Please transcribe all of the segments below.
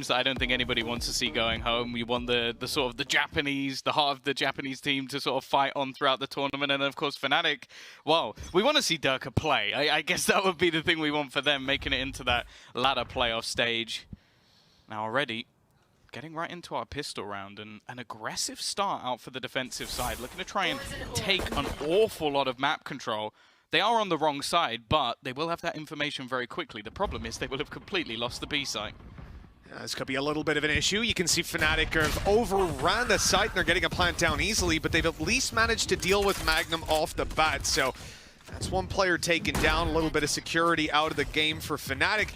teams that I don't think anybody wants to see going home. You want the sort of the heart of the Japanese team to sort of fight on throughout the tournament. And of course, Fnatic, well, we want to see Durka play. I guess that would be the thing we want for them, making it into that ladder playoff stage. Now already, getting right into our pistol round, and an aggressive start out for the defensive side, looking to try and take an awful lot of map control. They are on the wrong side, but they will have that information very quickly. The problem is they will have completely lost the B site. This could be a little bit of an issue. You can see Fnatic have overran the site and they're getting a plant down easily, but they've at least managed to deal with Magnum off the bat. So that's one player taken down, a little bit of security out of the game for Fnatic.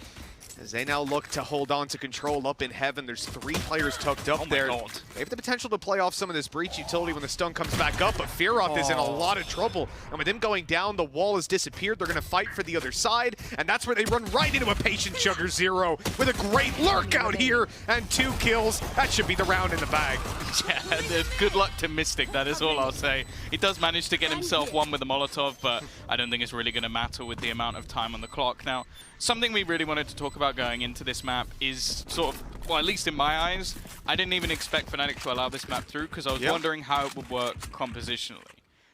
As they now look to hold on to control up in heaven. There's 3 players tucked up there. God. They have the potential to play off some of this breach utility when the stun comes back up, but Fearoth is in a lot of trouble. And with him going down, the wall has disappeared. They're going to fight for the other side, and that's where they run right into a patient Sugar Zero with a great lurk out here and 2 kills. That should be the round in the bag. Yeah, good luck to Mystic, that is all I'll say. He does manage to get himself one with the Molotov, but I don't think it's really going to matter with the amount of time on the clock. Now, something we really wanted to talk about going into this map is sort of, well, at least in my eyes, I didn't even expect Fnatic to allow this map through because I was wondering how it would work compositionally.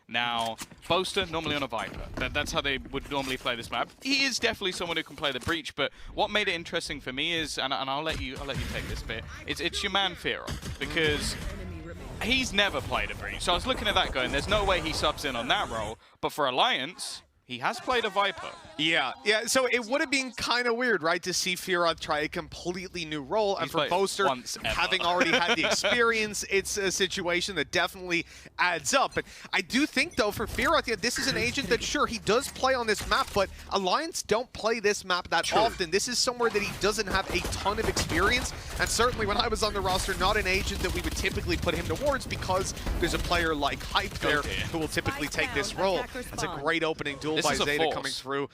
Now, Boaster, normally on a Viper. That's how they would normally play this map. He is definitely someone who can play the Breach, but what made it interesting for me is, and I'll let you take this bit, it's your man Fearoth, because he's never played a Breach. So I was looking at that going, there's no way he subs in on that role, but for Alliance, he has played a Viper. Yeah, so it would have been kind of weird, right, to see Fearoth try a completely new role. And for Boaster, having already had the experience, it's a situation that definitely adds up. But I do think, though, for Fearoth, yeah, this is an agent that, sure, he does play on this map, but Alliance don't play this map that often. This is somewhere that he doesn't have a ton of experience. And certainly when I was on the roster, not an agent that we would typically put him towards because there's a player like Hype there who will typically take this role. That's a great opening duel by ZETA coming through.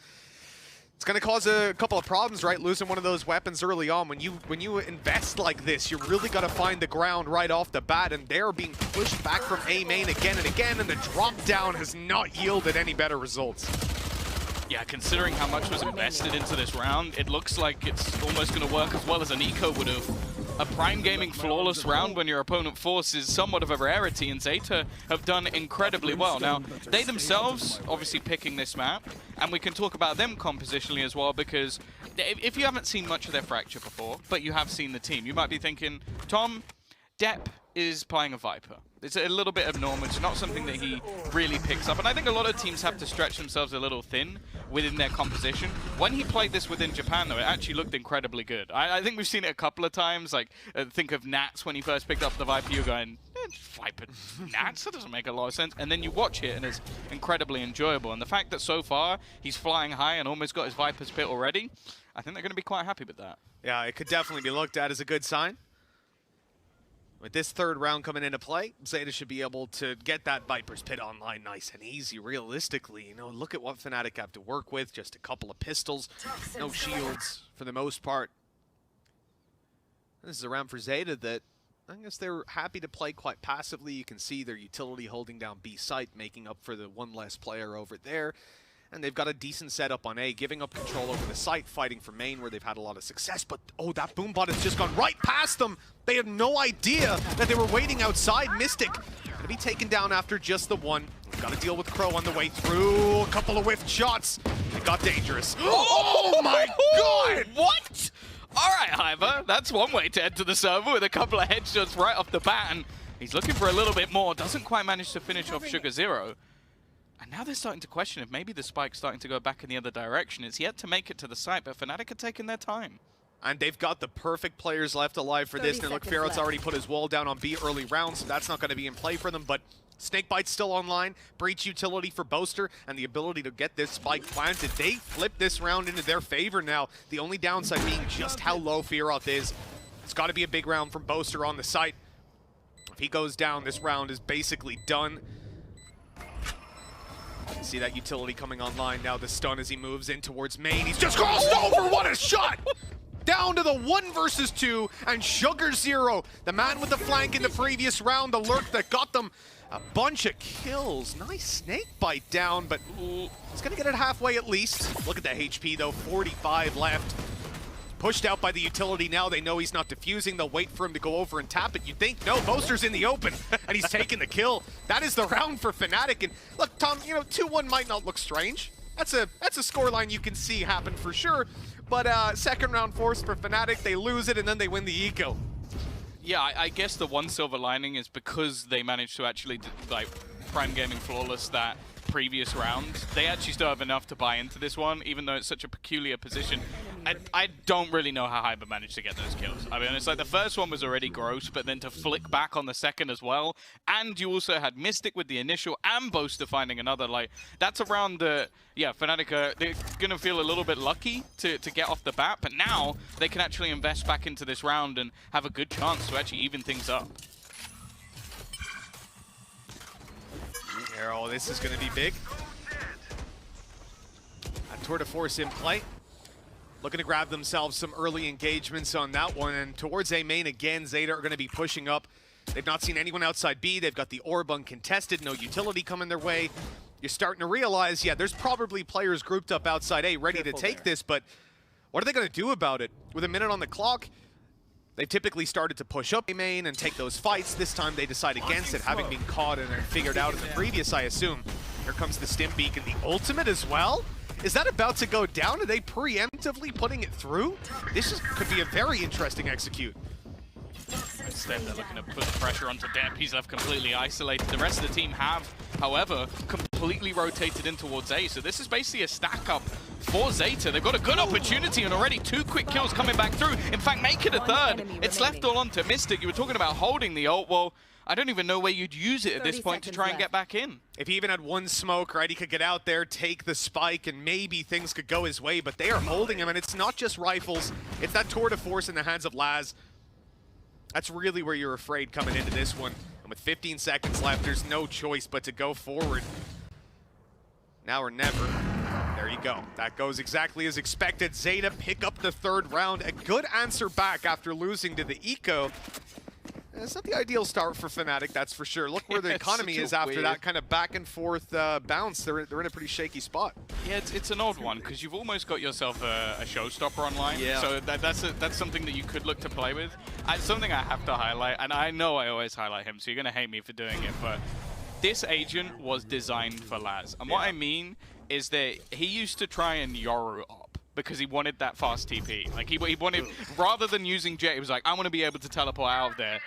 It's going to cause a couple of problems, right? Losing one of those weapons early on. When you invest like this, you really got to find the ground right off the bat, and they're being pushed back from A main again and again, and the drop down has not yielded any better results. Yeah, considering how much was invested into this round, it looks like it's almost going to work as well as an Eco would have. A Prime Gaming flawless round when your opponent forces somewhat of a rarity, and ZETA have done incredibly well. Now, they themselves obviously picking this map, and we can talk about them compositionally as well, because if you haven't seen much of their Fracture before, but you have seen the team, you might be thinking, Tom, Depp is playing a Viper. It's a little bit abnormal. It's not something that he really picks up. And I think a lot of teams have to stretch themselves a little thin within their composition. When he played this within Japan, though, it actually looked incredibly good. I think we've seen it a couple of times. Like, think of Nats when he first picked up the Viper. You're going, Viper Nats? That doesn't make a lot of sense. And then you watch it, and it's incredibly enjoyable. And the fact that so far he's flying high and almost got his Viper's pit already, I think they're going to be quite happy with that. Yeah, it could definitely be looked at as a good sign. With this third round coming into play, ZETA should be able to get that Viper's Pit online nice and easy. Realistically, you know, look at what Fnatic have to work with. Just a couple of pistols, no shields for the most part. This is a round for ZETA that I guess they're happy to play quite passively. You can see their utility holding down B site, making up for the one less player over there. And they've got a decent setup on A, giving up control over the site, fighting for main where they've had a lot of success. But, oh, that Boombot has just gone right past them. They had no idea that they were waiting outside. Mystic going to be taken down after just the one. We've got to deal with Crow on the way through. A couple of whiffed shots. It got dangerous. Oh my God! What? All right, Hiver. That's one way to enter the server with a couple of headshots right off the bat. And he's looking for a little bit more. Doesn't quite manage to finish off Sugar Zero. And now they're starting to question if maybe the spike's starting to go back in the other direction. It's yet to make it to the site, but Fnatic are taking their time. And they've got the perfect players left alive for this. And look, Fearoth's already put his wall down on B early rounds, so that's not going to be in play for them. But Snakebite's still online, breach utility for Boaster, and the ability to get this spike planted. They flip this round into their favor now. The only downside being just how low Fearoth is. It's got to be a big round from Boaster on the site. If he goes down, this round is basically done. You see that utility coming online now, the stun as he moves in towards main. He's just crossed over, what a shot! Down to the 1 versus 2, and Sugar Zero, the man with the flank in the previous round, the lurk that got them a bunch of kills. Nice snake bite down, but he's gonna get it halfway at least. Look at the HP though, 45 left. pushed out by the utility now. They know he's not defusing. They'll wait for him to go over and tap it. You'd think, no, Boaster's in the open, and he's taking the kill. That is the round for Fnatic. And look, Tom, you know, 2-1 might not look strange. That's a scoreline you can see happen for sure. But second round force for Fnatic, they lose it, and then they win the eco. Yeah, I guess the one silver lining is because they managed to actually, like, Prime Gaming flawless that previous round. They actually still have enough to buy into this one, even though it's such a peculiar position. I don't really know how Hyber managed to get those kills. I mean, it's like the first one was already gross, but then to flick back on the second as well, and you also had Mystic with the initial and Boaster finding another, like, that's around the, yeah, Fnatic, they're going to feel a little bit lucky to get off the bat, but now they can actually invest back into this round and have a good chance to actually even things up. Oh, this is going to be big. A tour de force in play. Looking to grab themselves some early engagements on that one. And towards A main again, ZETA are going to be pushing up. They've not seen anyone outside B. They've got the orb uncontested, no utility coming their way. You're starting to realize, yeah, there's probably players grouped up outside A ready to take this, but what are they going to do about it? With a minute on the clock, they've typically started to push up A main and take those fights. This time they decide against it, having been caught and figured out in the previous, I assume. Here comes the stim beacon, the ultimate as well. Is that about to go down? Are they preemptively putting it through? This could be a very interesting execute. Instead, they're looking to put the pressure onto Depp. He's left completely isolated. The rest of the team have, however, completely rotated in towards A. So this is basically a stack up for ZETA. They've got a good opportunity and already 2 quick kills coming back through. In fact, make it a third. It's left all onto Mystic. You were talking about holding the ult. Well, I don't even know where you'd use it at this point to try and get back in. If he even had one smoke, right, he could get out there, take the spike, and maybe things could go his way, but they are holding him, and it's not just rifles. It's that tour de force in the hands of Laz. That's really where you're afraid coming into this one. And with 15 seconds left, there's no choice but to go forward. Now or never. There you go. That goes exactly as expected. ZETA pick up the third round. A good answer back after losing to the eco. It's not the ideal start for Fnatic, that's for sure. Look where the economy is after that kind of back and forth bounce. They're in a pretty shaky spot. Yeah, it's an odd one because you've almost got yourself a showstopper online. Yeah. So that's something that you could look to play with. Something I have to highlight, and I know I always highlight him, so you're going to hate me for doing it, but this agent was designed for Laz. And what I mean is that he used to try and Yoru up because he wanted that fast TP. Like he wanted, rather than using Jet, he was like, I want to be able to teleport out of there.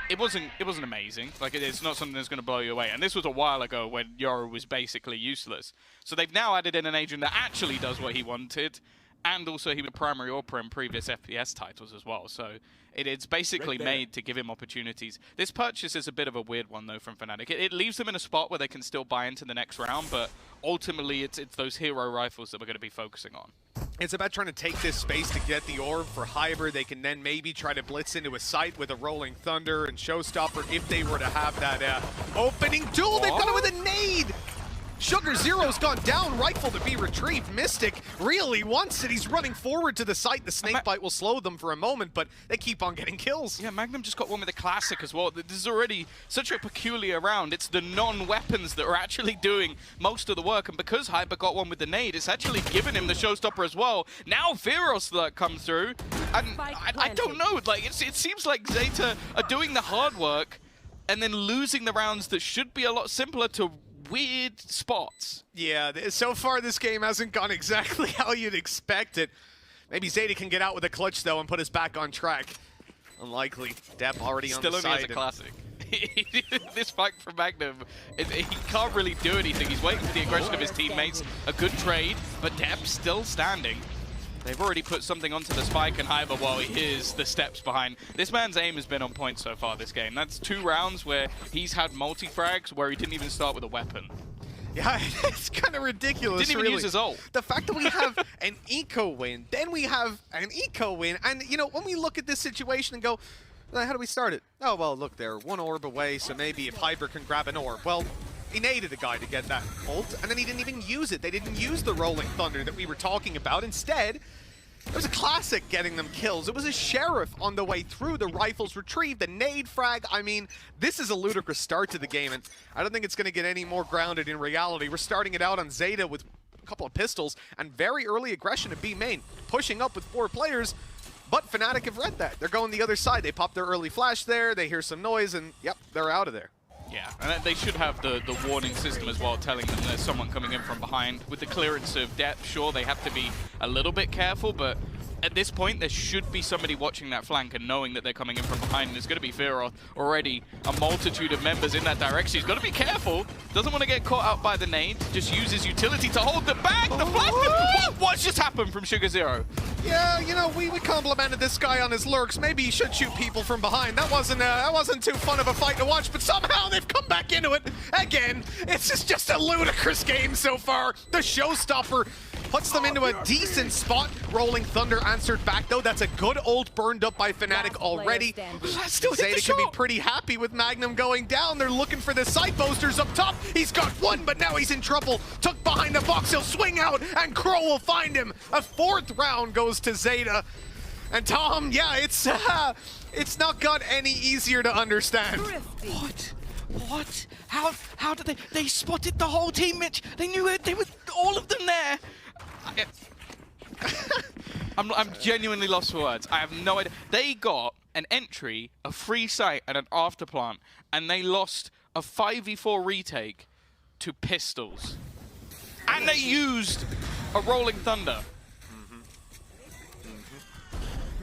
It wasn't amazing. Like it's not something that's going to blow you away. And this was a while ago when Yoru was basically useless. So they've now added in an agent that actually does what he wanted, and also he was primary AWPer in previous FPS titles as well. So it's basically made to give him opportunities. This purchase is a bit of a weird one though from Fnatic. It leaves them in a spot where they can still buy into the next round, but ultimately it's those hero rifles that we're going to be focusing on. It's about trying to take this space to get the orb for Hyber. They can then maybe try to blitz into a site with a Rolling Thunder and Showstopper if they were to have that opening duel. They've got it with a nade! Sugar Zero's gone down, rifle to be retrieved. Mystic really wants it. He's running forward to the site. The snake bite will slow them for a moment, but they keep on getting kills. Yeah, Magnum just got one with a classic as well. This is already such a peculiar round. It's the non-weapons that are actually doing most of the work, and because Hyper got one with the nade, it's actually given him the showstopper as well. Now Viros comes through, and I don't know. Like it seems like ZETA are doing the hard work and then losing the rounds that should be a lot simpler to weird spots. Yeah, so far this game hasn't gone exactly how you'd expect it. Maybe ZETA can get out with a clutch, though, and put us back on track. Unlikely. Depp already on the side. Still only has a classic. This fight from Magnum, he can't really do anything. He's waiting for the aggression of his teammates. A good trade, but Depp still standing. They've already put something onto the spike, and Hyber, while he hears the steps behind. This man's aim has been on point so far this game. That's 2 rounds where he's had multi-frags where he didn't even start with a weapon. Yeah, it's kind of ridiculous, Didn't even use his ult. The fact that we have an eco win, then we have an eco win, and, you know, when we look at this situation and go, how do we start it? Oh, well, look, they're 1 orb away, so maybe if Hyber can grab an orb. Well, he naded a guy to get that ult, and then he didn't even use it. They didn't use the Rolling Thunder that we were talking about. Instead, it was a classic getting them kills. It was a Sheriff on the way through. The rifles retrieved, the nade frag. I mean, this is a ludicrous start to the game, and I don't think it's going to get any more grounded in reality. We're starting it out on ZETA with a couple of pistols and very early aggression at B main, pushing up with 4 players. But Fnatic have read that. They're going the other side. They pop their early flash there, they hear some noise, and yep, they're out of there. Yeah, and they should have the warning system as well, telling them there's someone coming in from behind. With the clearance of depth, sure, they have to be a little bit careful, but at this point, there should be somebody watching that flank and knowing that they're coming in from behind. And there's going to be Fearoth already, a multitude of members in that direction. He's got to be careful. Doesn't want to get caught out by the nade. Just uses utility to hold the back. The flash. What's just happened from Sugar Zero? Yeah, you know, we complimented this guy on his lurks. Maybe he should shoot people from behind. That wasn't too fun of a fight to watch, but somehow they've come back into it again. It's just a ludicrous game so far. The showstopper puts them into a decent spot. Rolling Thunder answered back, though. That's a good ult burned up by Fnatic already. ZETA can be pretty happy with Magnum going down. They're looking for the side boasters up top. He's got one, but now he's in trouble. Took behind the box. He'll swing out, and Crow will find him. A 4th round goes to ZETA. And Tom, yeah, it's not got any easier to understand. What? How did they spotted the whole team, Mitch? They knew it. They were all of them there. I'm genuinely lost for words. I have no idea. They got an entry, a free site, and an afterplant, and they lost a 5v4 retake to Pistols. And they used a Rolling Thunder.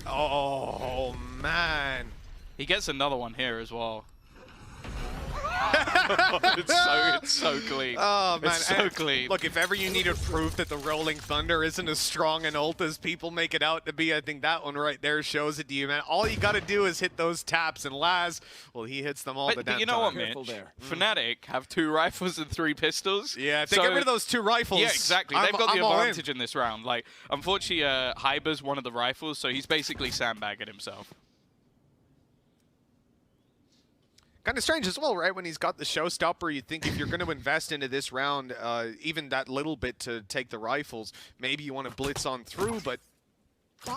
Oh, man. He gets another one here as well. It's so clean. Oh, man. It's so clean. Look, if ever you needed proof that the Rolling Thunder isn't as strong an ult as people make it out to be, I think that one right there shows it to you, man. All you got to do is hit those taps, and Laz, well, he hits them all the damn time. But you know what, Mitch? Fnatic have 2 rifles and 3 pistols. Yeah, if they get rid of those 2 rifles, yeah, exactly. They've got the advantage in this round. Like, unfortunately, Hyber's one of the rifles, so he's basically sandbagging himself. Kind of strange as well, right? When he's got the showstopper, you think if you're going to invest into this round, even that little bit to take the rifles, maybe you want to blitz on through, but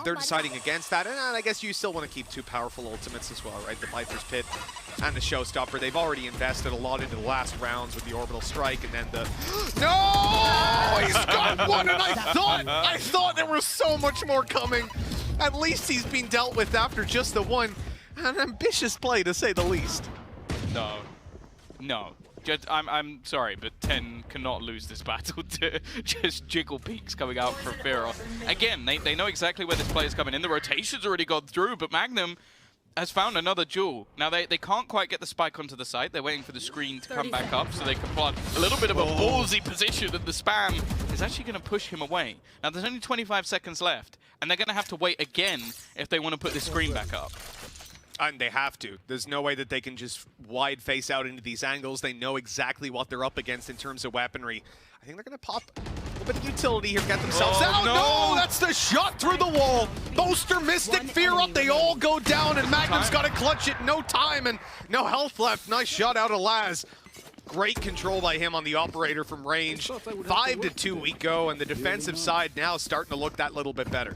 they're deciding against that. And I guess you still want to keep 2 powerful ultimates as well, right? The Viper's Pit and the showstopper. They've already invested a lot into the last rounds with the orbital strike, and then the... No! He's got one, and I thought there was so much more coming. At least he's been dealt with after just the one. An ambitious play, to say the least. No. I'm sorry, but 10 cannot lose this battle to just jiggle peaks coming out from Fearoth. Again, they know exactly where this play is coming in. The rotation's already gone through, but Magnum has found another jewel. Now, they can't quite get the spike onto the site. They're waiting for the screen to come back up so they can plant a little bit of a ballsy position, and the spam is actually going to push him away. Now, there's only 25 seconds left, and they're going to have to wait again if they want to put the screen back up. And they have to. There's no way that they can just wide face out into these angles. They know exactly what they're up against in terms of weaponry. I think they're going to pop a little bit of utility here, get themselves out. No, that's the shot through the wall. Boaster, Mystic, Fearoth, they all go down, and Magnum's got to clutch it. No time and no health left. Nice shot out of Laz. Great control by him on the operator from range. 5-2 we go, and the defensive side now starting to look that little bit better.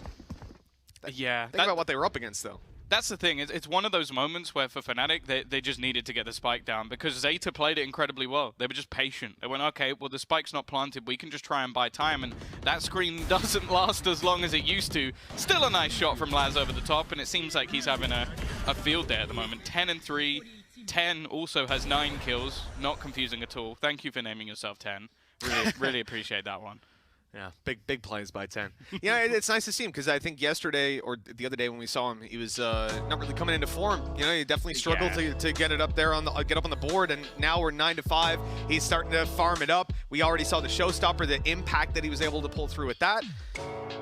Yeah. Think about what they were up against, though. That's the thing. It's one of those moments where for Fnatic, they just needed to get the spike down because ZETA played it incredibly well. They were just patient. They went, okay, well, the spike's not planted. We can just try and buy time, and that screen doesn't last as long as it used to. Still a nice shot from Laz over the top, and it seems like he's having a field day at the moment. 10-3. 10 also has 9 kills. Not confusing at all. Thank you for naming yourself 10. Really appreciate that one. Yeah, big plays by 10. Yeah, it's nice to see him because I think yesterday or the other day when we saw him, he was not really coming into form. You know, he definitely struggled to get it up there on the get up on the board, and now we're 9-5. He's starting to farm it up. We already saw the showstopper, the impact that he was able to pull through with that.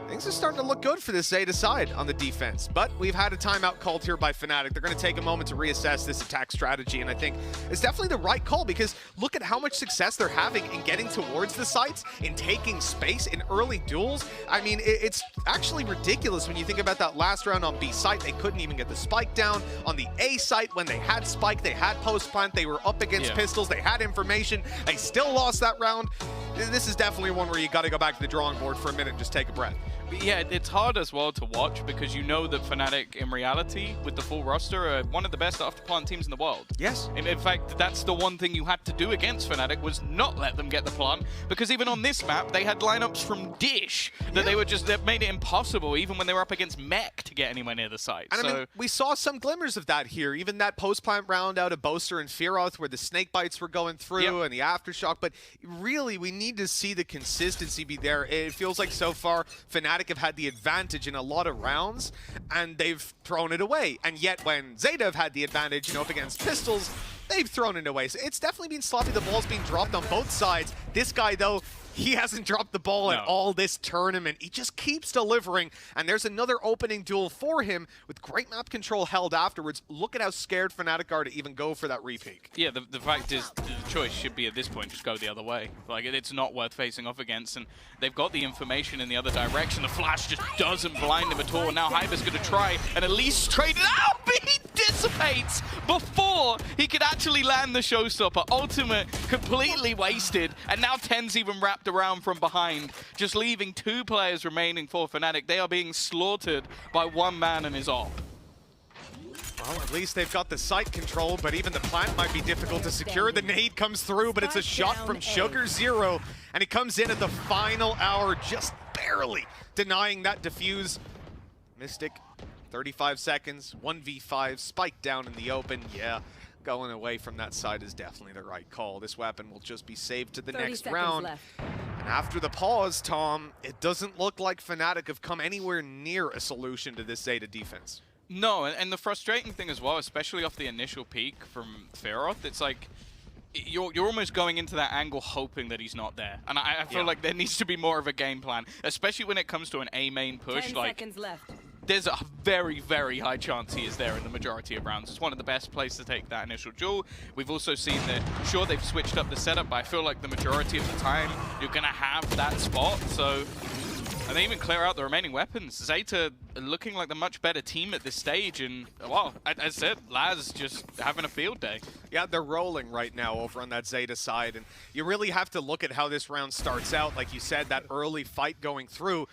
Things are starting to look good for this ZETA side on the defense, but we've had a timeout called here by Fnatic. They're going to take a moment to reassess this attack strategy, and I think it's definitely the right call because look at how much success they're having in getting towards the sites, in taking space, in early duels. I mean, it's actually ridiculous when you think about that last round on B site. They couldn't even get the spike down. On the A site, when they had spike, they had post plant, they were up against pistols, they had information, they still lost that round. this is definitely one where you got to go back to the drawing board for a minute and just take a breath. But yeah, it's hard as well to watch because you know that Fnatic, in reality, with the full roster, are one of the best after-plant teams in the world. Yes. In fact, that's the one thing you had to do against Fnatic was not let them get the plant, because even on this map, they had lineups from Dish that that made it impossible, even when they were up against Mech, to get anywhere near the site. And I mean, we saw some glimmers of that here, even that post-plant round out of Boaster and Fearoth where the snake bites were going through and the aftershock, but really, we need to see the consistency be there. It feels like so far, Fnatic have had the advantage in a lot of rounds, and they've thrown it away. And yet, when ZETA have had the advantage, you know, up against Pistols, they've thrown it away. So it's definitely been sloppy. The ball's being dropped on both sides. This guy, though, he hasn't dropped the ball at all this tournament. He just keeps delivering, and there's another opening duel for him with great map control held afterwards. Look at how scared Fnatic are to even go for that repeak. Yeah, the fact is, the choice should be at this point just go the other way. Like, it's not worth facing off against, and they've got the information in the other direction. The flash just doesn't blind him at all. Now Hyber's going to try and at least straight it out, but he dissipates before he could actually land the showstopper. Ultimate completely wasted, and now 10's even wrapped around from behind, just leaving 2 players remaining for Fnatic. They are being slaughtered by 1 man and his op. Well, at least they've got the site control, but even the plant might be difficult to secure. The nade comes through, but it's a shot from Sugar Zero, and it comes in at the final hour, just barely denying that defuse. Mystic, 35 seconds, 1v5, spike down in the open. Yeah, going away from that side is definitely the right call. This weapon will just be saved to the next round. And after the pause, Tom, it doesn't look like Fnatic have come anywhere near a solution to this ZETA defense. No, and the frustrating thing as well, especially off the initial peak from Fearoth, it's like you're almost going into that angle hoping that he's not there. And I feel like there needs to be more of a game plan, especially when it comes to an A main push. 10 like, seconds left. There's a very, very high chance he is there in the majority of rounds. It's one of the best places to take that initial duel. We've also seen that, sure, they've switched up the setup, but I feel like the majority of the time you're going to have that spot. So, and they even clear out the remaining weapons. ZETA looking like the much better team at this stage, and, well, as I said, Laz just having a field day. Yeah, they're rolling right now over on that ZETA side, and you really have to look at how this round starts out. Like you said, that early fight going through,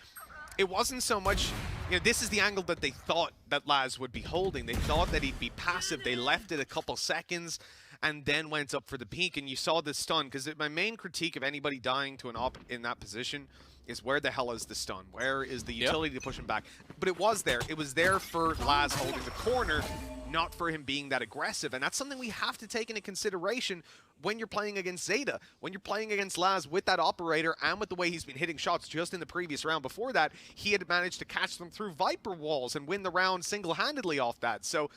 it wasn't so much, you know, this is the angle that they thought that Laz would be holding. They thought that he'd be passive. They left it a couple seconds and then went up for the peak, and you saw the stun, because my main critique of anybody dying to an op in that position is where the hell is the stun? Where is the utility to push him back? But it was there. It was there for Laz holding the corner, not for him being that aggressive. And that's something we have to take into consideration when you're playing against ZETA. When you're playing against Laz with that operator and with the way he's been hitting shots just in the previous round before that, he had managed to catch them through Viper walls and win the round single-handedly off that. So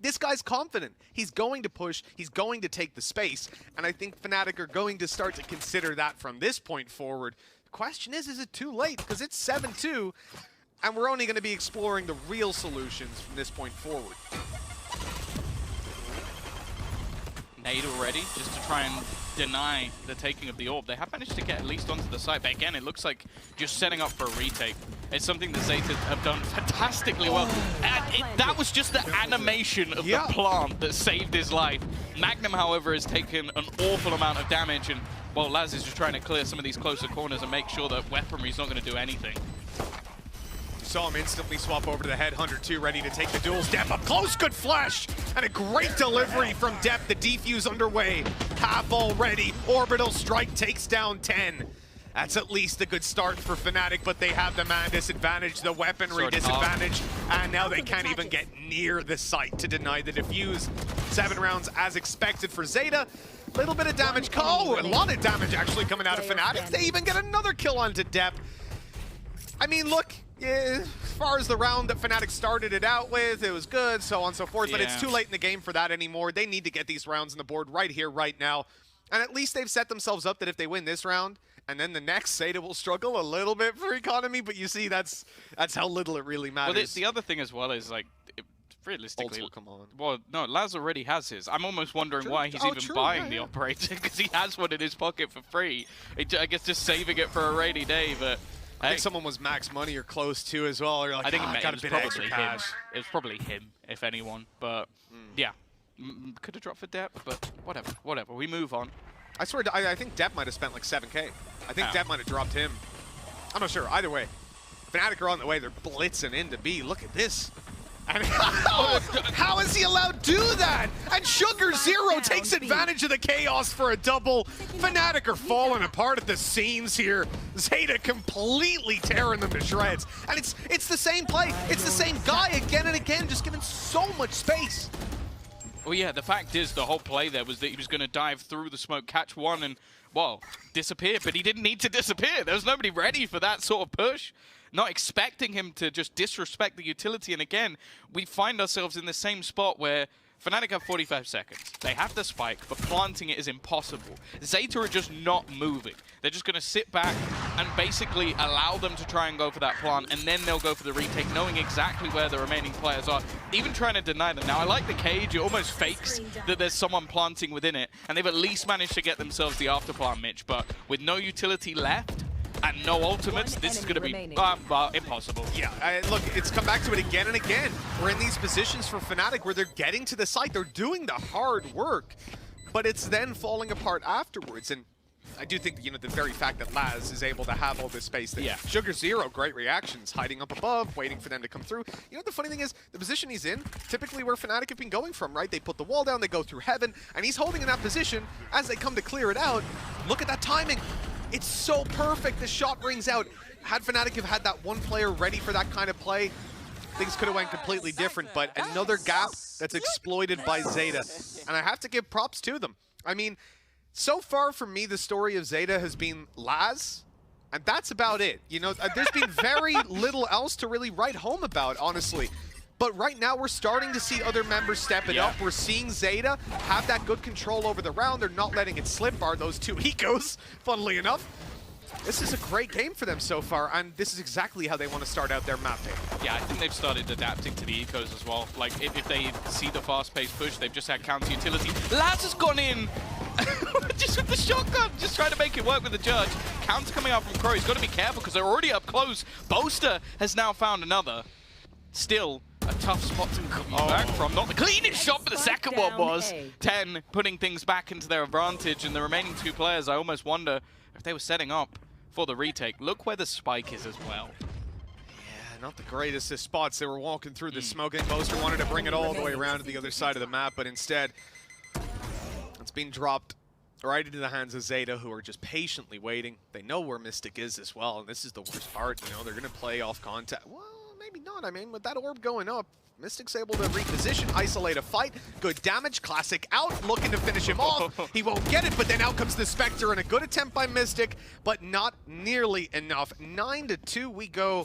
this guy's confident. He's going to push. He's going to take the space. And I think Fnatic are going to start to consider that from this point forward. The question is it too late? Because it's 7-2, and we're only going to be exploring the real solutions from this point forward. Nade already, just to try and deny the taking of the orb. They have managed to get at least onto the site, but again, it looks like just setting up for a retake. It's something that ZETA have done fantastically well. And that was just the animation of the plant that saved his life. Magnum, however, has taken an awful amount of damage, and, well, Laz is just trying to clear some of these closer corners and make sure that weaponry's not going to do anything. Saw him instantly swap over to the Headhunter 2, ready to take the duel. Step up close, good flash, and a great delivery from Depth. The defuse underway, half already. Orbital strike takes down 10. That's at least a good start for Fnatic, but they have the man disadvantage, the weaponry disadvantage, and now they can't even get near the site to deny the defuse. 7 rounds as expected for ZETA. Little bit of damage, a lot of damage actually coming out of Fnatic. They even get another kill onto Depth. I mean, look, as far as the round that Fnatic started it out with, it was good, so on and so forth, but it's too late in the game for that anymore. They need to get these rounds on the board right here, right now. And at least they've set themselves up that if they win this round, and then the next, ZETA will struggle a little bit for economy, but you see, that's how little it really matters. Well, the other thing as well is, like, realistically, come on. Well, no, Laz already has his. I'm almost wondering why he's even buying the operator, because he has one in his pocket for free. I guess just saving it for a rainy day, but I think someone was max money or close to as well. Or like, I think it got was a bit probably extra him. cash. It was probably him, if anyone. But yeah, could have dropped for Depth, but whatever. We move on. I swear, I think Depp might have spent like 7K. I think Depp might have dropped him. I'm not sure. Either way, Fnatic are on the way. They're blitzing into B. Look at this. And how is he allowed to do that? And Sugar Zero takes advantage of the chaos for a double. Fnatic are falling apart at the seams here. ZETA completely tearing them to shreds. And it's the same play. It's the same guy again and again, just given so much space. Well, yeah, the fact is the whole play there was that he was going to dive through the smoke, catch one, and, well, disappear. But he didn't need to disappear. There was nobody ready for that sort of push. Not expecting him to just disrespect the utility. And again, we find ourselves in the same spot where Fnatic have 45 seconds. They have the spike, but planting it is impossible. ZETA are just not moving. They're just going to sit back and basically allow them to try and go for that plant, and then they'll go for the retake, knowing exactly where the remaining players are, even trying to deny them. Now, I like the cage. It almost fakes that there's someone planting within it, and they've at least managed to get themselves the after plant, Mitch, but with no utility left, and no ultimates, this is going to be impossible. Yeah, look, it's come back to it again and again. We're in these positions for Fnatic where they're getting to the site, they're doing the hard work, but it's then falling apart afterwards. And I do think, you know, the very fact that Laz is able to have all this space. That Sugar Zero, great reactions, hiding up above, waiting for them to come through. You know, the funny thing is, the position he's in, typically where Fnatic have been going from, right? They put the wall down, they go through heaven, and he's holding in that position as they come to clear it out. Look at that timing. It's so perfect. The shot rings out. Had Fnatic have had that one player ready for that kind of play, things could have went completely different. But another gap that's exploited by ZETA. And I have to give props to them. I mean, so far for me, the story of ZETA has been Laz, and that's about it. You know, there's been very little else to really write home about, honestly. But right now, we're starting to see other members step it up. We're seeing ZETA have that good control over the round. They're not letting it slip, bar those two ecos, funnily enough. This is a great game for them so far, and this is exactly how they want to start out their map pick. Yeah, I think they've started adapting to the ecos as well. Like, if they see the fast-paced push, they've just had counter utility. Laz has gone in just with the shotgun, just trying to make it work with the judge. Counter coming out from Crow. He's got to be careful because they're already up close. Boaster has now found another. Still a tough spot to come back from. Not the cleanest shot, but the second one was. 10 putting things back into their advantage, and the remaining two players, I almost wonder if they were setting up for the retake. Look where the spike is as well. Yeah, not the greatest of spots. They were walking through the smoke, and Boaster wanted to bring it all the way around to the other side of the map, but instead, it's being dropped right into the hands of ZETA, who are just patiently waiting. They know where Mystic is as well, and this is the worst part. You know, they're going to play off contact. Well, maybe not. I mean, with that orb going up, Mystic's able to reposition, isolate a fight. Good damage. Classic out, looking to finish him off. He won't get it, but then out comes the Spectre, and a good attempt by Mystic, but not nearly enough. 9-2, we go.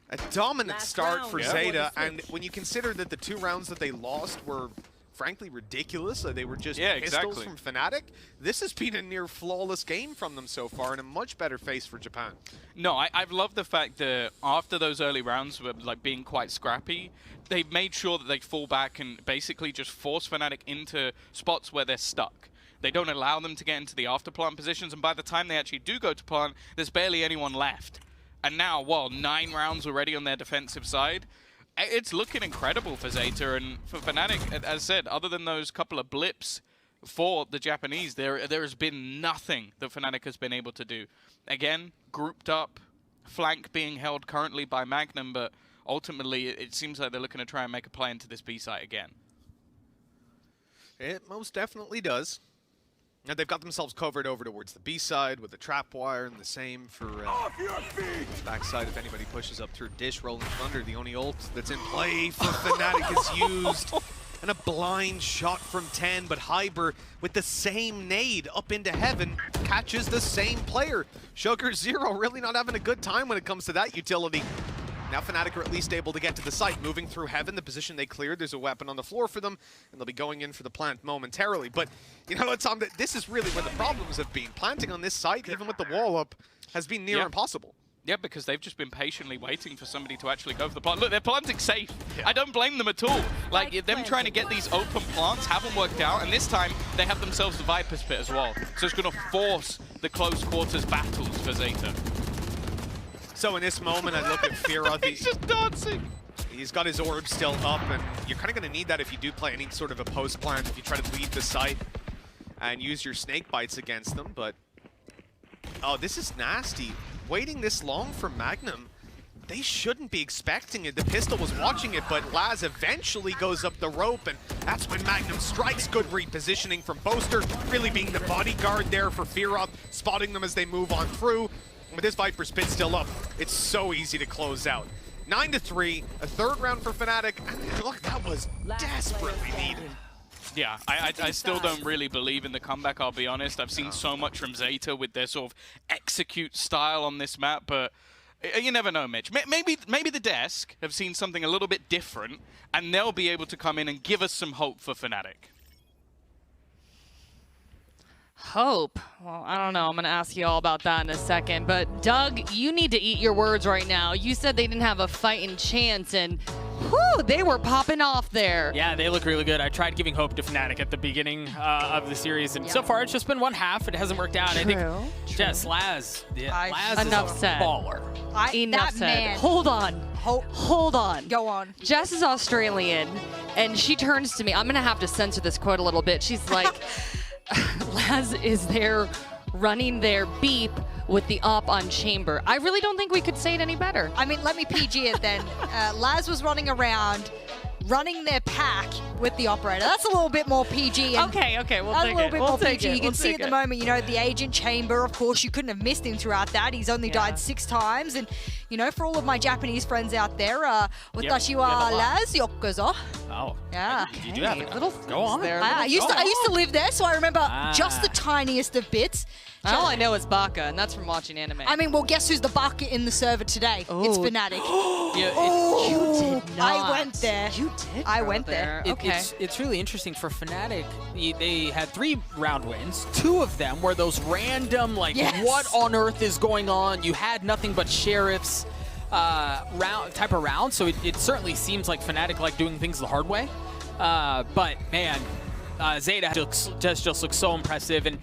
A dominant start for ZETA, and when you consider that the 2 rounds that they lost were frankly ridiculous, they were just pistols from Fnatic, this has been a near flawless game from them so far, and a much better face for Japan. No, I've loved the fact that after those early rounds were like being quite scrappy, they've made sure that they fall back and basically just force Fnatic into spots where they're stuck. They don't allow them to get into the after plant positions, and by the time they actually do go to plant, there's barely anyone left. And now, well, 9 rounds already on their defensive side. It's looking incredible for ZETA, and for Fnatic, as I said, other than those couple of blips for the Japanese, there has been nothing that Fnatic has been able to do. Again, grouped up, flank being held currently by Magnum, but ultimately it seems like they're looking to try and make a play into this B site again. It most definitely does. Now they've got themselves covered over towards the B side with the trap wire, and the same for backside if anybody pushes up through Dish. Rolling Thunder, the only ult that's in play for Fnatic is used. And a blind shot from 10, but Hyber with the same nade up into heaven catches the same player. Sugar Zero really not having a good time when it comes to that utility. Now Fnatic are at least able to get to the site, moving through heaven, the position they cleared. There's a weapon on the floor for them, and they'll be going in for the plant momentarily. But, you know, Tom, this is really where the problems have been. Planting on this site, even with the wall up, has been near impossible. Yeah, because they've just been patiently waiting for somebody to actually go for the plant. Look, they're planting safe. I don't blame them at all. Like, them trying to get these open plants haven't worked out, and this time they have themselves the Viper's Pit as well. So it's going to force the close quarters battles for ZETA. So in this moment, I look at Fira. He's just dancing. He's got his orb still up, and you're kind of going to need that if you do play any sort of a post plant, if you try to leave the site. and use your snake bites against them, but... Oh, this is nasty. Waiting this long for Magnum, they shouldn't be expecting it. The pistol was watching it, but Laz eventually goes up the rope, and that's when Magnum strikes. Good repositioning from Boaster, really being the bodyguard there for Fearoth, spotting them as they move on through. With this Viper's Pit still up, it's so easy to close out. 9-3, a third round for Fnatic, and look, that was desperately needed. Yeah, I still don't really believe in the comeback, I'll be honest. I've seen so much from ZETA with their sort of execute style on this map, but you never know, Mitch. Maybe the desk have seen something a little bit different, and they'll be able to come in and give us some hope for Fnatic. Hope? Well, I don't know. I'm going to ask you all about that in a second. But Doug, you need to eat your words right now. You said they didn't have a fighting chance, and whew, they were popping off there. Yeah, they look really good. I tried giving hope to Fnatic at the beginning of the series, and so far it's just been one half. It hasn't worked out. True. I think Jess, Laz is Enough a said. baller. Enough said. Man. Hold on. Hold on. Go on. Jess is Australian, and she turns to me. I'm going to have to censor this quote a little bit. She's like, Laz is there running their beep with the op on chamber. I really don't think we could say it any better. I mean, let me PG it then. Laz was running around, running their pack with the operator. That's a little bit more PG. And Okay, we'll that's take a little it. bit We'll more take PG. it. You can We'll see take at the it. moment, you know, the agent chamber, of course, you couldn't have missed him throughout that. He's only died 6 times. And, you know, for all of my Japanese friends out there, watashi wa Laz yokozo. Oh. Yeah. You do have Okay, it. little Go on. there. I used to live there, so I remember just the tiniest of bits. All I know is Baka, and that's from watching anime. I mean, well, guess who's the bucket in the server today? It's Oh. Fnatic. You did not. I went there. You did. I go went there. Okay. It's really interesting for Fnatic. They had 3 round wins. 2 of them were those random, like, Yes. what on earth is going on? You had nothing but sheriffs type of round, so it certainly seems like Fnatic like doing things the hard way. But man, ZETA just looks so impressive, and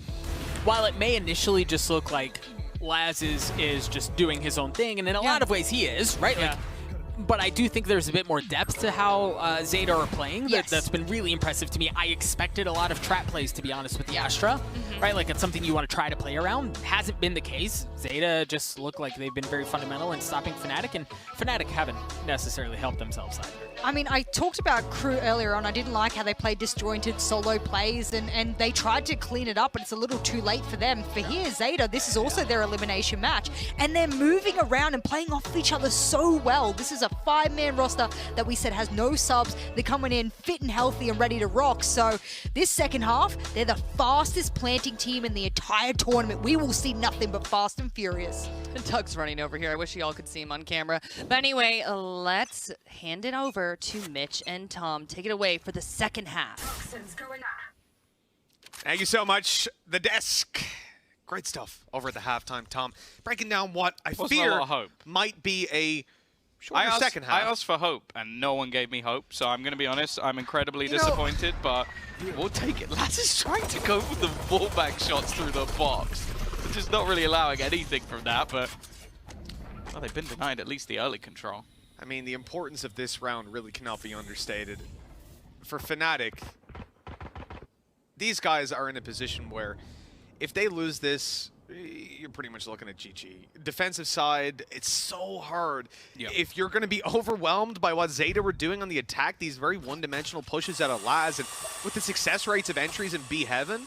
while it may initially just look like Laz is just doing his own thing, and in a lot of ways he is, right? Yeah. Like, but I do think there's a bit more depth to how ZETA are playing. Yes. That's been really impressive to me. I expected a lot of trap plays, to be honest, with the Astra, right? Like, it's something you want to try to play around. Hasn't been the case. ZETA just look like they've been very fundamental in stopping Fnatic, and Fnatic haven't necessarily helped themselves either. I mean, I talked about Crew earlier on. I didn't like how they played disjointed solo plays, and they tried to clean it up, but it's a little too late for them. For here, ZETA, this is also their elimination match, and they're moving around and playing off each other so well. This is a 5-man roster that we said has no subs. They're coming in fit and healthy and ready to rock. So this second half, they're the fastest planting team in the entire tournament. We will see nothing but fast and furious. Doug's running over here. I wish y'all could see him on camera. But anyway, let's hand it over to Mitch and Tom. Take it away for the second half. Thank you so much, the desk. Great stuff over at the halftime, Tom. Breaking down what I Wasn't a fear lot of hope. might be a shorter second half. I asked for hope, and no one gave me hope. So I'm going to be honest, I'm incredibly disappointed, but we'll take it. Laz is trying to go for the fallback shots through the box. Just not really allowing anything from that, but well, they've been denied at least the early control. I mean, the importance of this round really cannot be understated. For Fnatic, these guys are in a position where if they lose this, you're pretty much looking at GG. Defensive side, it's so hard. Yep. If you're going to be overwhelmed by what ZETA were doing on the attack, these very one-dimensional pushes out of Laz, and with the success rates of entries in B Heaven,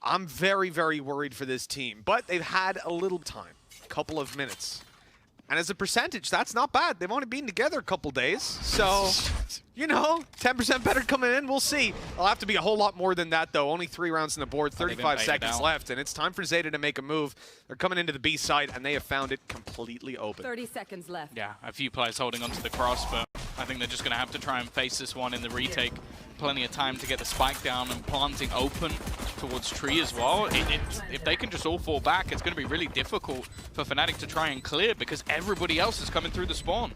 I'm very, very worried for this team. But they've had a little time, a couple of minutes. And as a percentage, that's not bad. They've only been together a couple days. So, you know, 10% better coming in. We'll see. It'll have to be a whole lot more than that, though. Only 3 rounds on the board, 35 seconds left. And it's time for ZETA to make a move. They're coming into the B side, and they have found it completely open. 30 seconds left. Yeah, a few players holding onto the cross, but I think they're just going to have to try and face this one in the retake. Plenty of time to get the spike down and planting open towards tree as well. If they can just all fall back, it's going to be really difficult for Fnatic to try and clear because everybody else is coming through the spawn.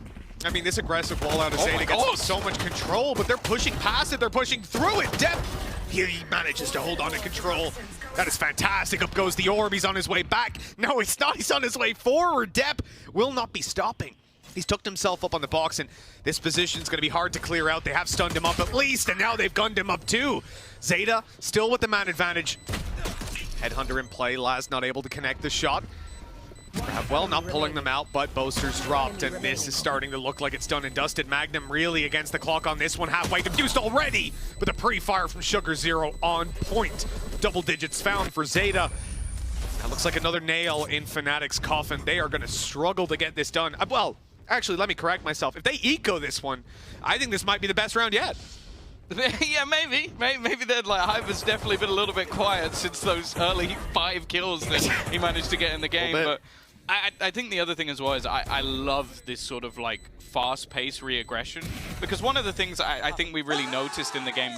I mean, this aggressive wall out of Oh ZETA my gets God. so much control, but they're pushing past it. They're pushing through it. Depp, he manages to hold on to control. That is fantastic. Up goes the orb. He's on his way back. No, he's not. He's on his way forward. Depp will not be stopping. He's tucked himself up on the box, and this position's going to be hard to clear out. They have stunned him up at least, and now they've gunned him up too. ZETA still with the man advantage. Headhunter in play, Laz not able to connect the shot. Well, not pulling them out, but Boaster's dropped, and this is starting to look like it's done and dusted. Magnum really against the clock on this one, halfway confused already, with a pre-fire from Sugar Zero on point. Double digits found for ZETA. That looks like another nail in Fnatic's coffin. They are going to struggle to get this done. Well, actually, let me correct myself. If they eco this one, I think this might be the best round yet. Yeah, maybe that like Hyver's definitely been a little bit quiet since those early 5 kills that he managed to get in the game. But I think the other thing as well is I love this sort of like fast-paced re-aggression, because one of the things I think we really noticed in the game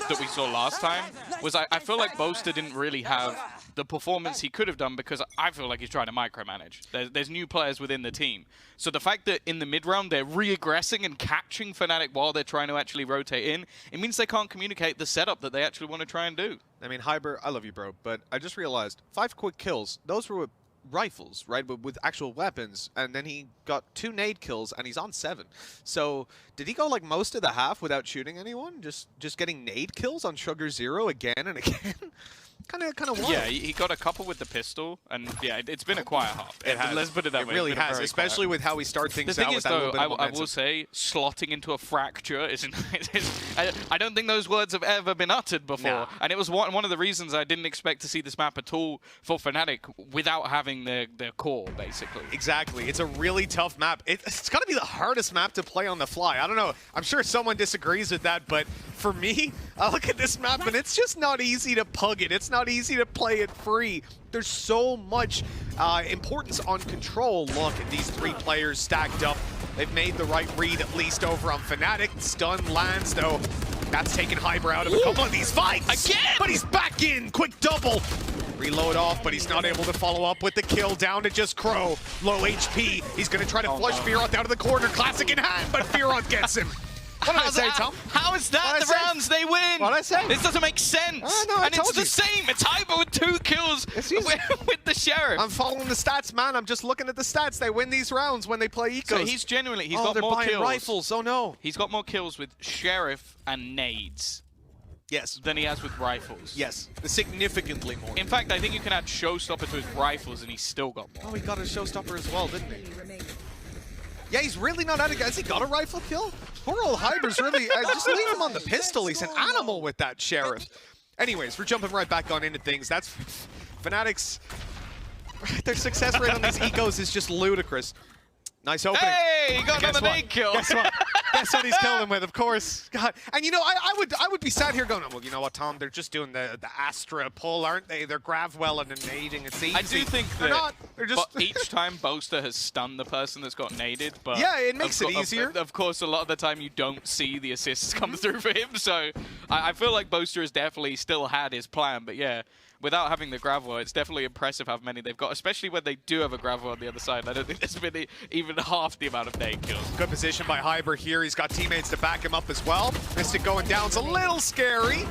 that we saw last time was I feel like Boaster didn't really have the performance he could have done, because I feel like he's trying to micromanage. There's new players within the team. So the fact that in the mid-round they're re-aggressing and catching Fnatic while they're trying to actually rotate in, it means they can't communicate the setup that they actually want to try and do. I mean, Hyber, I love you, bro, but I just realized 5 quick kills, those were with rifles, right, with actual weapons, and then he got 2 nade kills, and he's on 7. So did he go like most of the half without shooting anyone? Just getting nade kills on Sugar Zero again and again? kind of wild. Yeah, he got a couple with the pistol, and yeah, it's been a quiet half. Let's put it that way. It really has, especially with how we start things out with that little bit of momentum. I will say, slotting into a fracture isn't. I don't think those words have ever been uttered before, nah. And it was one of the reasons I didn't expect to see this map at all for Fnatic without having their core, basically. Exactly, it's a really tough map. It's got to be the hardest map to play on the fly. I don't know. I'm sure someone disagrees with that, but for me, I look at this map and it's just not easy to pug it. It's not easy to play it free. There's so much importance on control. Look at these 3 players stacked up. They've made the right read, at least over on Fnatic. Stun lands, though. That's taken Hyber out of a couple of these fights. Again! But he's back in. Quick double. Reload off, but he's not able to follow up with the kill. Down to just Crow. Low HP. He's going to try to flush Fearoth out of the corner. Classic in hand, but Fearoth gets him. What did I say, Tom? How is that the rounds they win? What did I say? This doesn't make sense. No, and it's the same. It's Hyber with 2 kills with the Sheriff. I'm following the stats, man. I'm just looking at the stats. They win these rounds when they play ecos. So he's genuinely, he's got more kills. Rifles. Oh no. He's got more kills with Sheriff and nades. Yes. Than he has with rifles. Yes, significantly more. In fact, I think you can add Showstopper to his rifles and he's still got more. Oh, he got a Showstopper as well, didn't he? Yeah, he's really not out of guys. He got a rifle kill? Poor old Hyber's really, just leave him on the pistol. He's an animal with that Sheriff. Anyways, we're jumping right back on into things. That's Fnatic's, their success rate on these ecos is just ludicrous. Nice opening. Hey, he got another nade kill. Guess what? Guess what he's killing him with, of course. God. And you know, I would be sat here going, well, you know what, Tom? They're just doing the Astra pull, aren't they? They're Gravwell and nading. It's easy. I do think they're that not. They're just but each time Boaster has stunned the person that's got naded, but yeah, it makes it easier. Of course, a lot of the time you don't see the assists come through for him, so I feel like Boaster has definitely still had his plan, but yeah. Without having the Gravwell, it's definitely impressive how many they've got, especially when they do have a Gravwell on the other side. I don't think there's been even half the amount of nade kills. Good position by Hyber here. He's got teammates to back him up as well. Mystic going down's a little scary,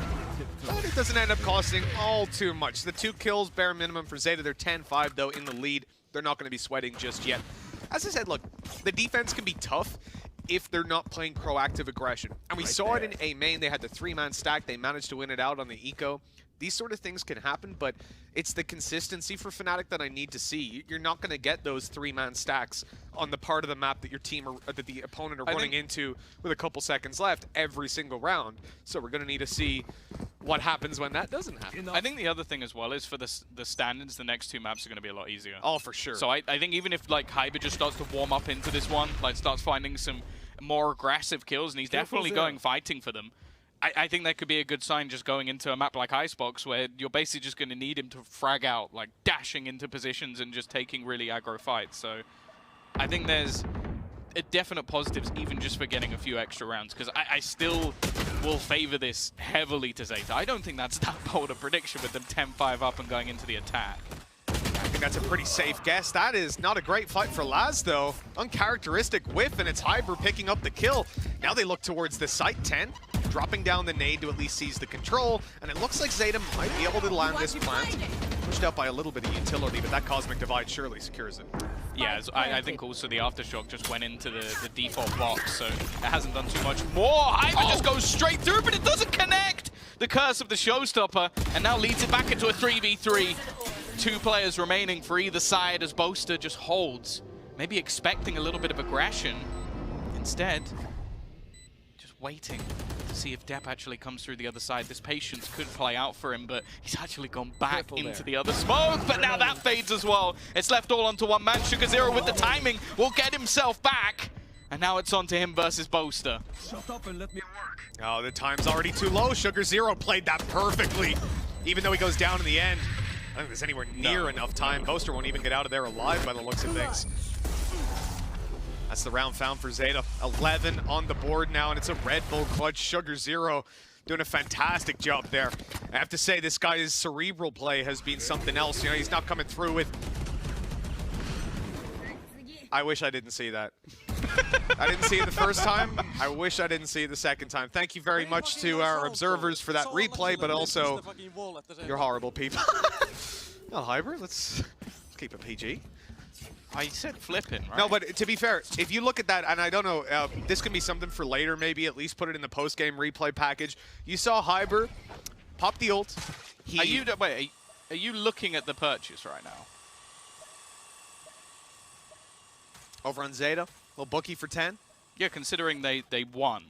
but it doesn't end up costing all too much. The 2 kills, bare minimum for ZETA. They're 10-5, though, in the lead. They're not going to be sweating just yet. As I said, look, the defense can be tough if they're not playing proactive aggression. And we saw it in A main. They had the 3-man stack. They managed to win it out on the eco. These sort of things can happen, but it's the consistency for Fnatic that I need to see. You're not going to get those 3-man stacks on the part of the map that your team or that the opponent are running into with a couple seconds left every single round. So we're going to need to see what happens when that doesn't happen. I think the other thing as well is for the standards, the next 2 maps are going to be a lot easier. Oh, for sure. So I think even if like Hyber just starts to warm up into this one, like starts finding some more aggressive kills, and he's definitely going fighting for them. I think that could be a good sign just going into a map like Icebox, where you're basically just going to need him to frag out, like dashing into positions and just taking really aggro fights. So I think there's a definite positives even just for getting a few extra rounds, because I still will favor this heavily to ZETA. I don't think that's that bold a prediction with them 10-5 up and going into the attack. I think that's a pretty safe guess. That is not a great fight for Laz, though. Uncharacteristic whiff, and it's Hyber picking up the kill. Now they look towards the site 10, dropping down the nade to at least seize the control, and it looks like ZETA might be able to land this plant. pushed out by a little bit of utility, but that Cosmic Divide surely secures it. Yeah, I think also the Aftershock just went into the default box, so it hasn't done too much more. Hyper just goes straight through, but it doesn't connect! The curse of the Showstopper, and now leads it back into a 3v3. 2 players remaining for either side as Boaster just holds. Maybe expecting a little bit of aggression. Instead, just waiting to see if Depp actually comes through the other side. This patience could play out for him, but he's actually gone back into the other smoke. But now that fades as well. It's left all onto one man. Sugar0 with the timing will get himself back. And now it's on to him versus Boaster. Shut up and let me work. Oh, the time's already too low. Sugar0 played that perfectly, even though he goes down in the end. I don't think there's anywhere near enough time. Boaster won't even get out of there alive by the looks of things. That's the round found for ZETA. 11 on the board now, and it's a Red Bull clutch. Sugar0 doing a fantastic job there. I have to say, this guy's cerebral play has been something else. You know, he's not coming through with... I wish I didn't see that. I didn't see it the first time. I wish I didn't see it the second time. Thank you very much to our observers for that replay, but also you're horrible people. No, Hyper, let's keep it PG. I said flipping, right? No, but to be fair, if you look at that, and I don't know, this can be something for later, maybe at least put it in the post-game replay package. You saw Hyper pop the ult. Are you looking at the purchase right now? Over on ZETA, little bookie for 10. Yeah, considering they won.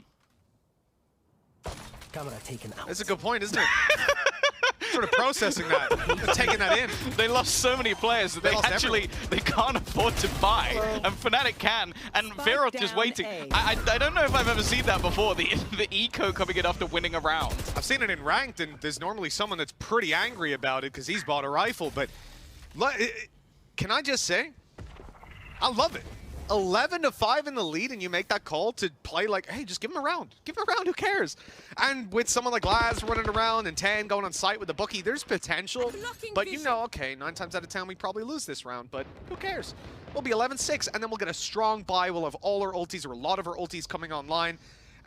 Camera taken out. That's a good point, isn't it? Sort of processing that, taking that in. They lost so many players that they can't afford to buy, and Fnatic can, and Verot is waiting. I don't know if I've ever seen that before, the eco coming in after winning a round. I've seen it in ranked, and there's normally someone that's pretty angry about it because he's bought a rifle, but can I just say, I love it. 11-5 in the lead, and you make that call to play like, hey, just give him a round. Give him a round, who cares? And with someone like Laz running around and 10 going on site with the bookie, there's potential. But you know, okay, 9 times out of 10, we probably lose this round, but who cares? We'll be 11-6, and then we'll get a strong buy. We'll have all our ultis, or a lot of our ultis coming online.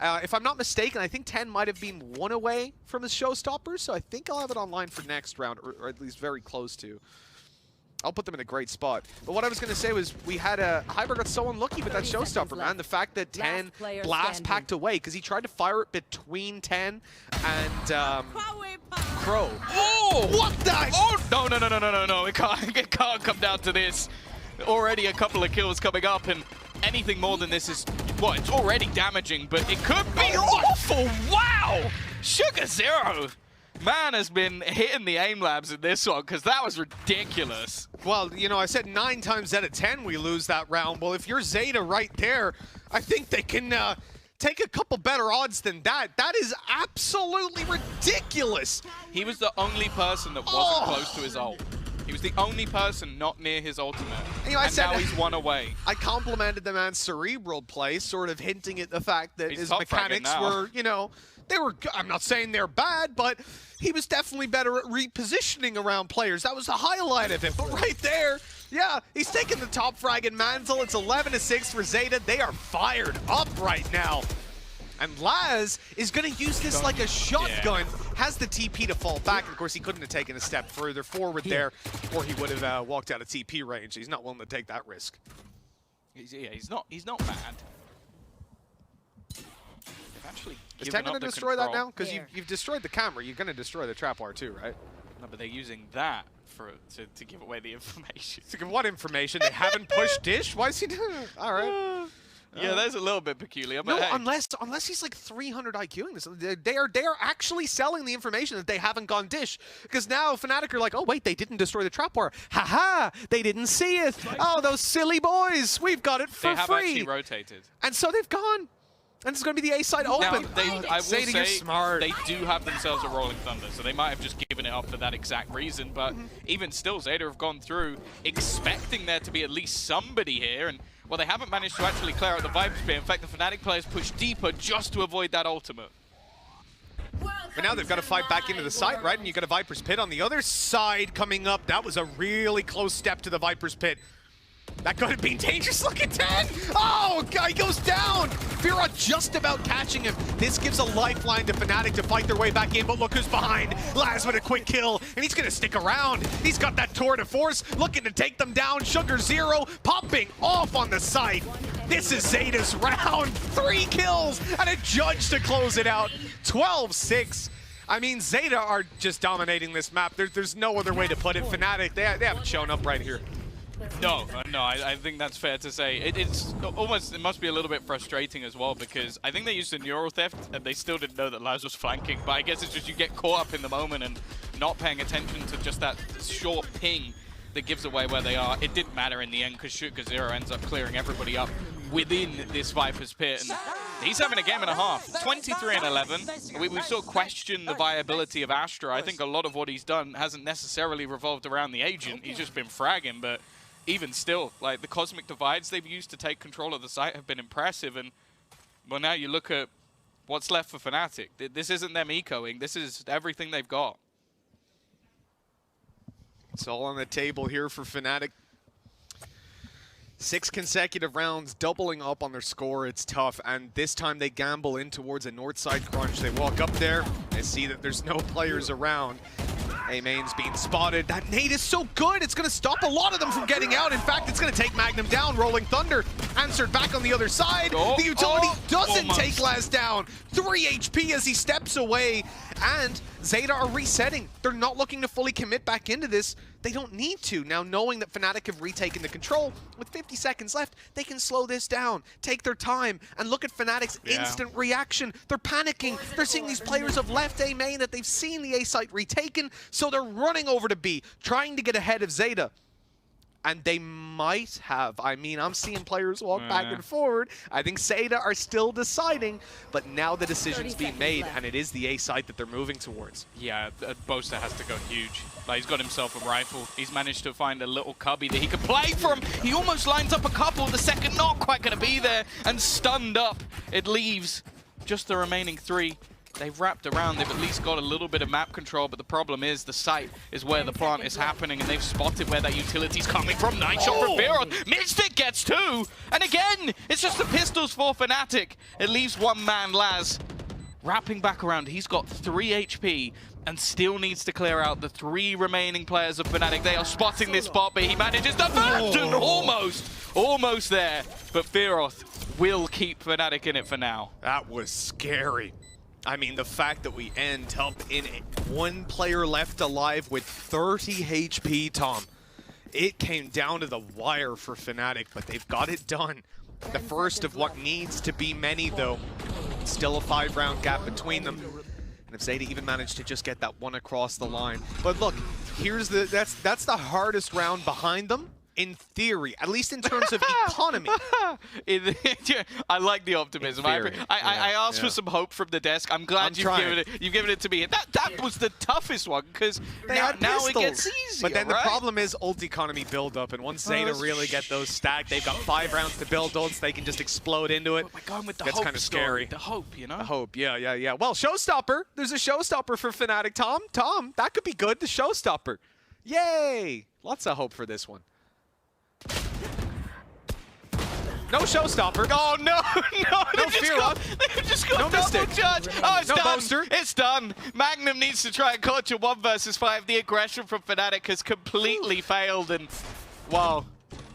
If I'm not mistaken, I think 10 might have been 1 away from his showstopper, so I think I'll have it online for next round, or at least very close to. I'll put them in a great spot. But what I was going to say was we had Hyper got so unlucky with that showstopper, man. The fact that 10 blast packed away, because he tried to fire it between 10 and Crow. Oh! What the? Oh, no. It can't come down to this. Already a couple of kills coming up, and anything more than this is, well, it's already damaging, but it could be awful. Wow! Sugar0. Man has been hitting the aim labs in this one, because that was ridiculous. Well, you know, I said 9 times out of 10 we lose that round. Well, if you're ZETA right there, I think they can take a couple better odds than that. That is absolutely ridiculous. He was the only person that wasn't close to his ult. He was the only person not near his ultimate. You know, and now he's 1 away. I complimented the man's cerebral play, sort of hinting at the fact that his mechanics were, you know, they were, I'm not saying they're bad, but he was definitely better at repositioning around players. That was the highlight of it. But right there, yeah, he's taking the top frag and mantle. It's 11-6 for ZETA. They are fired up right now. And Laz is going to use this like a shotgun. Yeah. Has the TP to fall back. Of course, he couldn't have taken a step further forward there, or he would have walked out of TP range. He's not willing to take that risk. He's not bad. Actually, is 10 going to destroy that now? Because you've destroyed the camera. You're going to destroy the trap wire too, right? No, but they're using that to give away the information. To give what information? They haven't pushed Dish? Why is he doing it? All right. Yeah, that's a little bit peculiar. But no, hey. unless he's like 300 IQing this. They are actually selling the information that they haven't gone Dish. Because now Fnatic are like, oh wait, they didn't destroy the trap wire. Haha, they didn't see it. Oh, those silly boys. We've got it for free. They have actually rotated. And so they've gone. And it's going to be the A side open. Now, I will say you're smart. They do have themselves a Rolling Thunder, so they might have just given it up for that exact reason. But even still, ZETA have gone through expecting there to be at least somebody here. And, well, they haven't managed to actually clear out the Viper Spear. In fact, the Fnatic players push deeper just to avoid that ultimate. But now they've got to fight back into the site, right? And you've got a Viper's Pit on the other side coming up. That was a really close step to the Viper's Pit. That could have been dangerous. Look at 10. Oh, guy goes down. Fira just about catching him. This gives a lifeline to Fnatic to fight their way back in, but look who's behind. Laz with a quick kill, and he's going to stick around. He's got that tour de force, looking to take them down. Sugar 0 popping off on the site. This is Zeta's round. 3 kills and a judge to close it out. 12-6. I mean, Zeta are just dominating this map. There's no other way to put it. Fnatic, they haven't shown up right here. No, I think that's fair to say. It's almost, it must be a little bit frustrating as well, because I think they used a neural theft and they still didn't know that Laz was flanking, but I guess it's just you get caught up in the moment and not paying attention to just that short ping that gives away where they are. It didn't matter in the end because Sugar 0 ends up clearing everybody up within this Viper's pit, and he's having a game and a half. 23-11. We sort of questioned the viability of Astra. I think a lot of what he's done hasn't necessarily revolved around the agent. He's just been fragging, but even still, like, the cosmic divides they've used to take control of the site have been impressive, and well, now you look at what's left for Fnatic. This isn't them ecoing, this is everything they've got. It's all on the table here for Fnatic. 6 consecutive rounds, doubling up on their score. It's tough, and this time they gamble in towards a north side crunch. They walk up there, they see that there's no players around. A-Main's being spotted. That nade is so good, it's gonna stop a lot of them from getting out. In fact, it's gonna take Magnum down. Rolling Thunder answered back on the other side. The utility doesn't take Laz down. 3 HP as he steps away, and Zeta are resetting. They're not looking to fully commit back into this. They don't need to. Now, knowing that Fnatic have retaken the control, with 50 seconds left, they can slow this down, take their time, and look at Fnatic's instant reaction. They're panicking. They're seeing these players have left A main, that they've seen the A site retaken, so they're running over to B, trying to get ahead of Zeta. And they might have. I mean, I'm seeing players walk back and forward. I think Zeta are still deciding, but now the decision's being made, and it is the A site that they're moving towards. Yeah, Boaster has to go huge. Like, he's got himself a rifle. He's managed to find a little cubby that he can play from. He almost lines up a couple. The second not quite going to be there, and stunned up. It leaves just the remaining 3. They've wrapped around, they've at least got a little bit of map control, but the problem is the site is where the plant is happening, and they've spotted where that utility's coming from. Nice shot from Feroz. Mystic gets 2, and again, it's just the pistols for Fnatic. It leaves one man, Laz, wrapping back around. He's got 3 HP and still needs to clear out the 3 remaining players of Fnatic. They are spotting this spot, but he manages to burst, and almost there, but Feroz will keep Fnatic in it for now. That was scary. I mean, the fact that we end up in 1 player left alive with 30 HP, Tom. It came down to the wire for Fnatic, but they've got it done. The first of what needs to be many, though. Still a 5-round gap between them. And if Zeta even managed to just get that one across the line. But look, here's that's the hardest round behind them. In theory, at least in terms of economy. I like the optimism. I asked for some hope from the desk. I'm glad you've given it to me. That was the toughest one, because now it gets easier. But then the problem is ult economy build up, and once Zeta really get those stacked, they've got 5 rounds to build ults. They can just explode into it. But going with the That's hope kind of story. scary. The hope, you know. The hope, yeah. Well, showstopper. There's a showstopper for Fnatic. Tom, that could be good. The showstopper. Yay! Lots of hope for this one. No showstopper. Oh, no, no, they've just got no double Mystic. charge. Oh, it's No done. Boaster. It's done. Magnum needs to try and clutch a 1 versus 5. The aggression from Fnatic has completely failed, and, wow,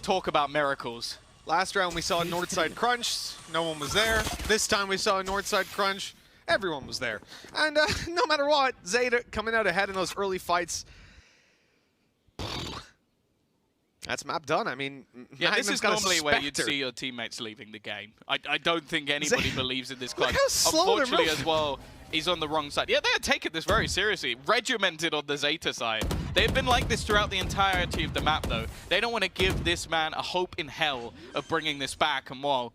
talk about miracles. Last round we saw a Northside crunch. No one was there. This time we saw a Northside crunch. Everyone was there. And no matter what, Zeta coming out ahead in those early fights. That's map done. I mean, yeah, this is normally where you'd see your teammates leaving the game. I don't think anybody believes in this clutch. Look how slow they're Unfortunately, moving. as well, he's on the wrong side. Yeah, they are taking this very seriously. Regimented on the Zeta side. They've been like this throughout the entirety of the map, though. They don't want to give this man a hope in hell of bringing this back. And, well,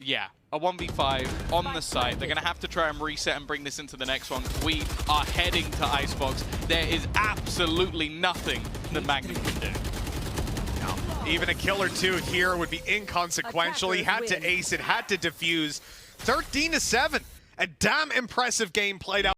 yeah, a 1v5 on the site. They're going to have to try and reset and bring this into the next one. We are heading to Icebox. There is absolutely nothing that Magnum can do. Even a kill or 2 here would be inconsequential. He had to ace it, had to defuse. 13-7. A damn impressive game played out.